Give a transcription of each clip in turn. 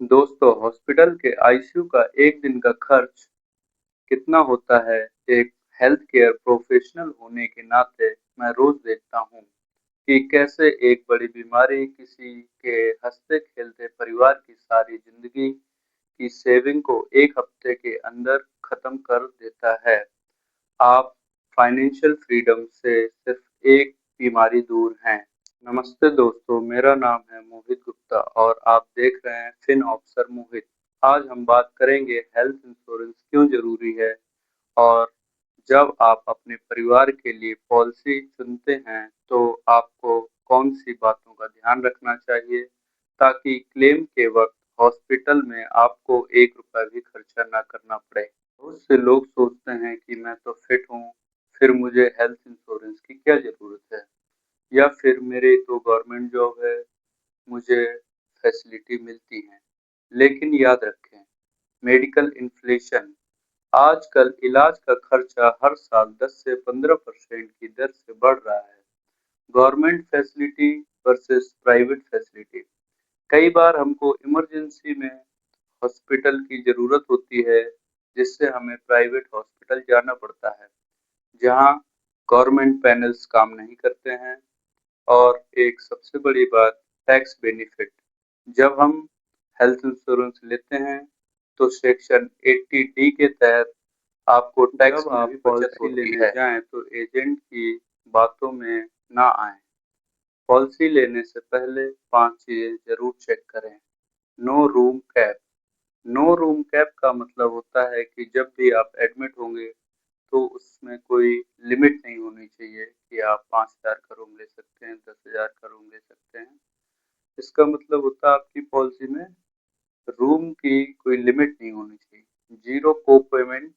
दोस्तों, हॉस्पिटल के आईसीयू का एक दिन का खर्च कितना होता है? एक हेल्थ केयर प्रोफेशनल होने के नाते मैं रोज देखता हूँ कि कैसे एक बड़ी बीमारी किसी के हंसते-खेलते परिवार की सारी जिंदगी की सेविंग को एक हफ्ते के अंदर खत्म कर देता है। आप फाइनेंशियल फ्रीडम से सिर्फ एक बीमारी दूर हैं। नमस्ते दोस्तों, मेरा नाम है मोहित गुप्ता और आप देख रहे हैं फिन ऑफिसर मोहित। आज हम बात करेंगे हेल्थ इंश्योरेंस क्यों जरूरी है और जब आप अपने परिवार के लिए पॉलिसी चुनते हैं तो आपको कौन सी बातों का ध्यान रखना चाहिए ताकि क्लेम के वक्त हॉस्पिटल में आपको एक रुपया भी खर्चा ना करना पड़े। बहुत से लोग सोचते हैं कि मैं तो फिट हूँ, फिर मुझे हेल्थ इंश्योरेंस की क्या ज़रूरत है, या फिर मेरी तो गवर्नमेंट जॉब है, मुझे फैसिलिटी मिलती हैं। लेकिन याद रखें, मेडिकल इन्फ्लेशन, आजकल इलाज का खर्चा हर साल 10 से 15% की दर से बढ़ रहा है। Government facility versus private facility. कई बार हमको इमरजेंसी में हॉस्पिटल की ज़रूरत होती है, जिससे हमें प्राइवेट हॉस्पिटल जाना पड़ता है, जहाँ गवर्नमेंट पैनल्स काम नहीं करते हैं। और एक सबसे बड़ी बात, टैक्स बेनिफिट। जब हम हेल्थ इंश्योरेंस लेते हैं तो सेक्शन 80 डी के तहत आपको टैक्स में भी बचत होती है। जाएं तो एजेंट की बातों में ना आए। पॉलिसी लेने से पहले 5 चीजें जरूर चेक करें। No room cap. No room cap का मतलब होता है कि जब भी आप एडमिट होंगे तो उसमें कोई लिमिट नहीं होनी चाहिए कि आप 5,000 का रूम ले सकते हैं, 10,000 का रूम ले सकते हैं। इसका मतलब होता है आपकी पॉलिसी में रूम की कोई लिमिट नहीं होनी चाहिए। जीरो को पेमेंट।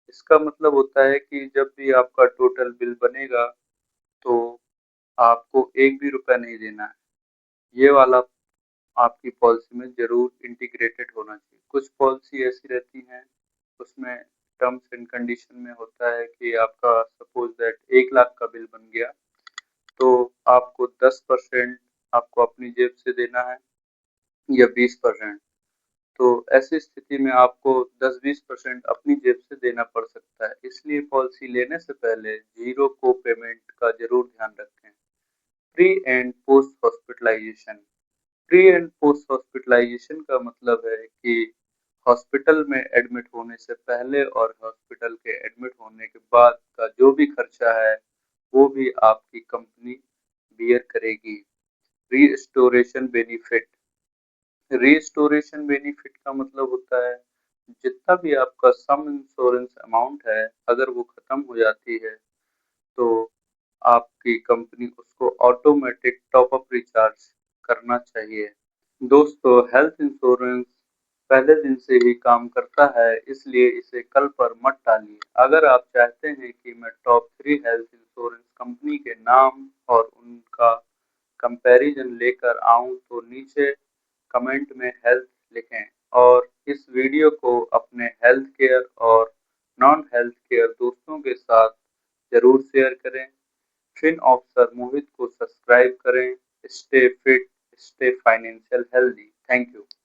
इसका मतलब होता है कि जब भी आपका टोटल बिल बनेगा तो आपको एक भी रुपया नहीं देना है। ये वाला आपकी पॉलिसी में ज़रूर इंटीग्रेटेड होना चाहिए। कुछ पॉलिसी ऐसी रहती हैं, उसमें टर्म्स एंड कंडीशन में होता है कि आपका सपोज दैट 1 लाख का बिल बन गया तो आपको 10% आपको अपनी जेब से देना है या 20%। तो ऐसी स्थिति में आपको 10-20% अपनी जेब से देना पड़ सकता है। इसलिए पॉलिसी लेने से पहले जीरो को पेमेंट का जरूर ध्यान रखें। Pre and post hospitalisation. Pre and post hospitalisation का मतलब है कि हॉस्पिटल में एडमिट होने से पहले और हॉस्पिटल के एडमिट होने के बाद का जो भी खर्चा है वो भी आपकी कंपनी बियर करेगी। Restoration benefit. रीस्टोरेशन बेनिफिट का मतलब होता है जितना भी आपका सम इंश्योरेंस अमाउंट है, अगर वो खत्म हो जाती है तो आपकी कंपनी उसको ऑटोमेटिक टॉप अप रिचार्ज करना चाहिए। दोस्तों, हेल्थ इंश्योरेंस पहले दिन से ही काम करता है, इसलिए इसे कल पर मत टालिए। अगर आप चाहते हैं कि मैं टॉप 3 हेल्थ इंश्योरेंस कंपनी के नाम और उनका कंपैरिजन लेकर आऊं तो नीचे कमेंट में हेल्थ लिखें और इस वीडियो को अपने हेल्थ केयर और नॉन हेल्थ केयर दोस्तों के साथ जरूर शेयर करें। फिन ऑफिसर मोहित को सब्सक्राइब करें। Stay fit, stay financial healthy. Thank you.